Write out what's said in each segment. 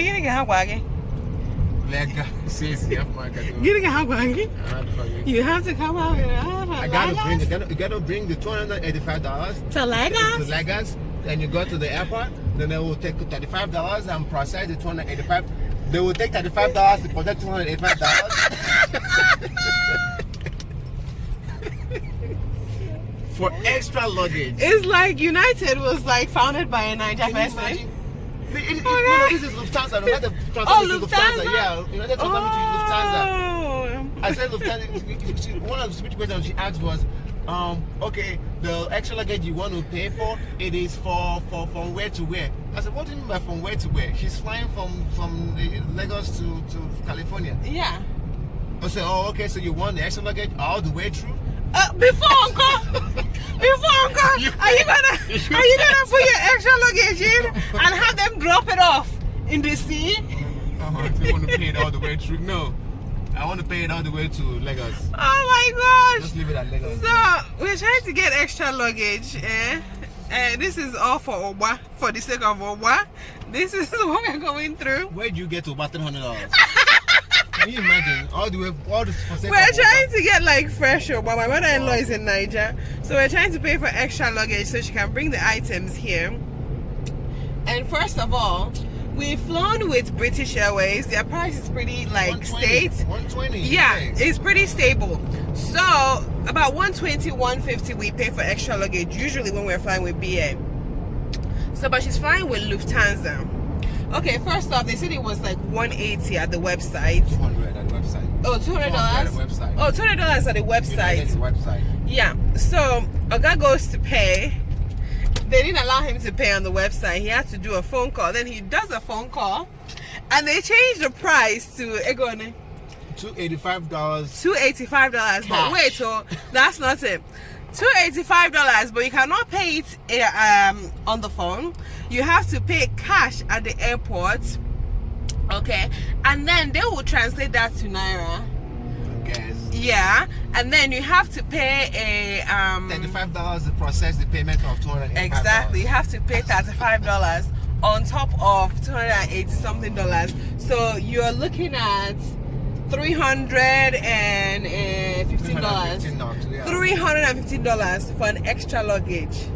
gini ga hagwagi. Lega says yeah, Gini ga hagwagi. You have to come out here. I gotta bring the $285 to Lagos. To Lagos. Then you go to the airport. Then they will take $35 and process the $285. They will take $35 to process $285. For extra luggage. It's like United was like founded by a Niger person. This is Lufthansa. United Lufthansa. Yeah, United Lufthansa. I said Lufthansa. One of the speech questions she asked was, okay, the extra luggage you want to pay for, it is from where to where? I said, what do you mean by from where to where? She's flying from Lagos to California. Yeah. I said, oh, okay, so you want the extra luggage all the way through? Before Uncle, are you gonna put your extra luggage in and have them drop it off in the sea? You want to pay it all the way through? No, I want to pay it all the way to Lagos. Oh my gosh! Just leave it at Lagos. So we're trying to get extra luggage. This is all for Ugba, for the sake of Ugba. This is what we're going through. Where do you get to about $300? Can you imagine all the way, all this for sake We're of trying to get like fresh Ugba. My mother-in-law is in Niger, so we're trying to pay for extra luggage so she can bring the items here. And first of all, we've flown with British Airways. Their price is pretty like 120. Yeah, it's pretty stable. So about 120, 150 we pay for extra luggage usually when we're flying with BA. So but she's flying with Lufthansa. Okay, first off, they said it was like 180 at the website. 200 at the website. Oh, $200? At the website. Oh, $200 at the website. Yeah. So Oga goes to pay. They didn't allow him to pay on the website. He had to do a phone call. Then he does a phone call, and they changed the price to $285. $285. But wait, oh, that's not it. $285, but you cannot pay it on the phone. You have to pay cash at the airport. Okay, and then they will translate that to Naira. Yes. Yeah, and then you have to pay a $35 to process the payment of $285. Exactly, you have to pay $35 on top of $280 something. So you're looking at $315 for an extra luggage.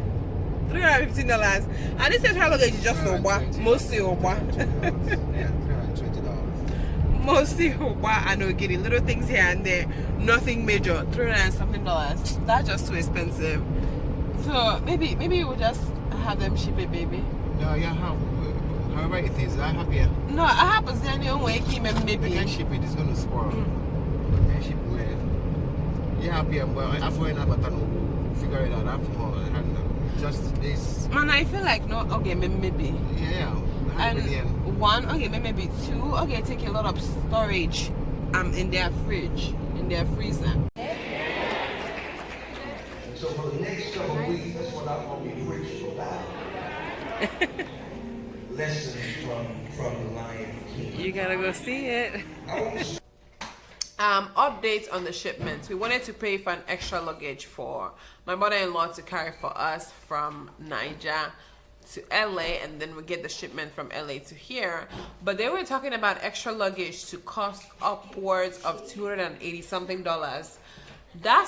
$315, and this extra luggage is just Ugba, mostly Ugba. Yeah, $320. Mostly Ugba and Ogiri, little things here and there, nothing major. $300 something. That's just too expensive. So maybe we'll just have them ship it, baby. No, yeah, however it is, I'm happier. No, I have a Zenio way maybe. They can ship it, it's going to spoil. They can ship it. Yeah, happier, but after figure it out after just this. Man, I feel like no, okay, maybe. Yeah. And one, okay, maybe two, okay, take a lot of storage in their fridge, in their freezer. So for the next couple of weeks, that's what I'm going to be preaching about. Lessons from the Lion King. You gotta go see it. Updates on the shipments. We wanted to pay for an extra luggage for my mother-in-law to carry for us from Niger to LA, and then we get the shipment from LA to here. But they were talking about extra luggage to cost upwards of $280 something. That's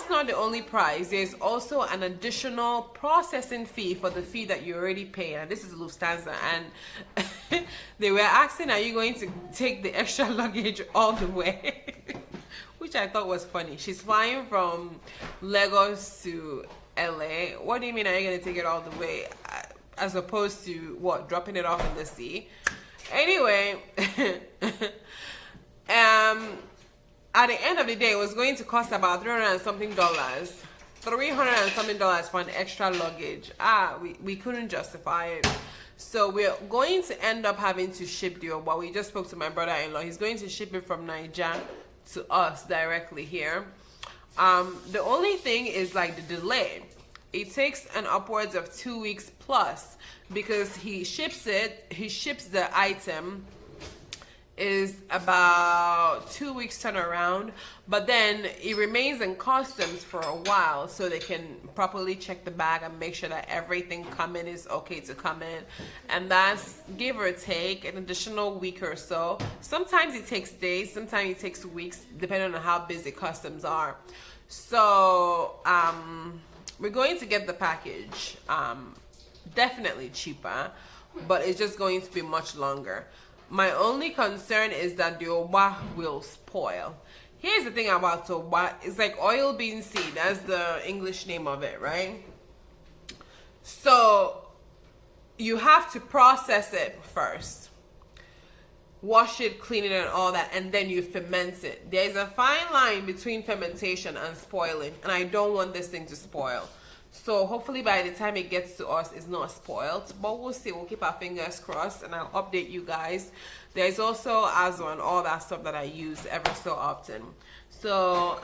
not the only price. There's also an additional processing fee for the fee that you already paid, and this is Lufthansa. And they were asking, are you going to take the extra luggage all the way? Which I thought was funny. She's flying from Lagos to LA. What do you mean, are you going to take it all the way? As opposed to, what, dropping it off in the sea? Anyway, at the end of the day, it was going to cost about $300 and something for an extra luggage. We couldn't justify it. So we're going to end up having to ship the Ugba. We just spoke to my brother-in-law. He's going to ship it from Niger to us directly here. The only thing is like the delay. It takes an upwards of 2 weeks plus, because he ships the item is about 2 weeks turnaround, but then it remains in customs for a while so they can properly check the bag and make sure that everything coming is okay to come in. And that's give or take an additional week or so. Sometimes it takes days, sometimes it takes weeks, depending on how busy customs are. So we're going to get the package definitely cheaper, but it's just going to be much longer. My only concern is that the Ugba will spoil. Here's the thing about Ugba. It's like oil bean seed. That's the English name of it, right? So you have to process it first. Wash it, clean it, and all that, and then you ferment it. There's a fine line between fermentation and spoiling, and I don't want this thing to spoil. So hopefully by the time it gets to us, it's not spoiled, but we'll see. We'll keep our fingers crossed, and I'll update you guys. There's also Azo and all that stuff that I use ever so often. So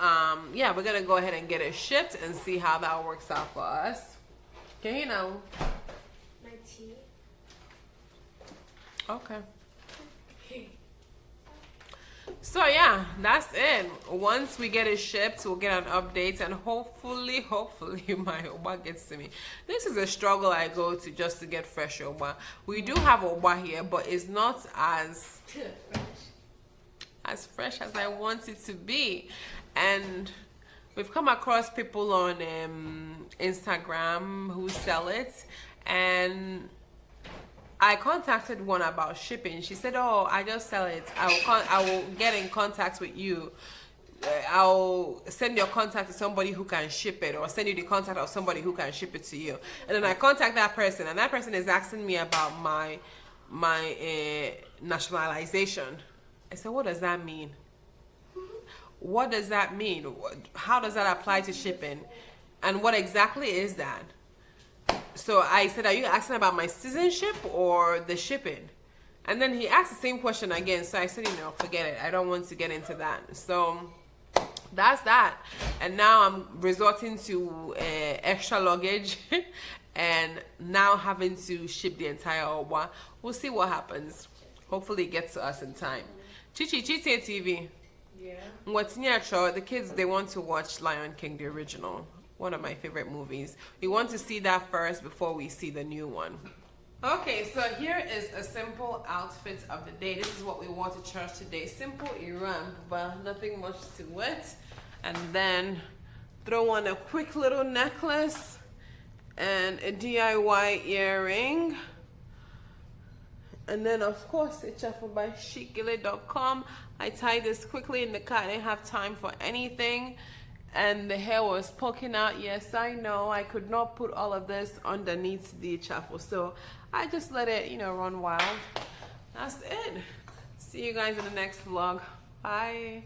yeah, we're gonna go ahead and get it shipped and see how that works out for us. Okay, you know. My tea. Okay. So yeah, that's it. Once we get it shipped, we'll get an update, and hopefully my Ugba gets to me. This is a struggle I go to just to get fresh Ugba. We do have Ugba here, but it's not as fresh as I want it to be. And we've come across people on Instagram who sell it, and I contacted one about shipping. She said, "Oh, I just sell it. I will get in contact with you. I'll send your contact to somebody who can ship it, or send you the contact of somebody who can ship it to you." And then I contact that person, and that person is asking me about my nationalization. I said, "What does that mean? What does that mean? How does that apply to shipping? And what exactly is that?" So I said, "Are you asking about my citizenship or the shipping?" And then he asked the same question again. So I said, you know, forget it. I don't want to get into that. So that's that. And now I'm resorting to extra luggage and now having to ship the entire Ugba. We'll see what happens. Hopefully it gets to us in time. Chichi TV. Yeah. What's near the kids, they want to watch Lion King, the original. One of my favorite movies. We want to see that first before we see the new one. Okay, so here is a simple outfit of the day. This is what we wore to church today. Simple Iran, but nothing much to it. And then throw on a quick little necklace and a DIY earring. And then of course it's by chicgile.com. I tied this quickly in the car. I didn't have time for anything. And the hair was poking out. Yes, I know. I could not put all of this underneath the chaffle. So I just let it, you know, run wild. That's it. See you guys in the next vlog. Bye.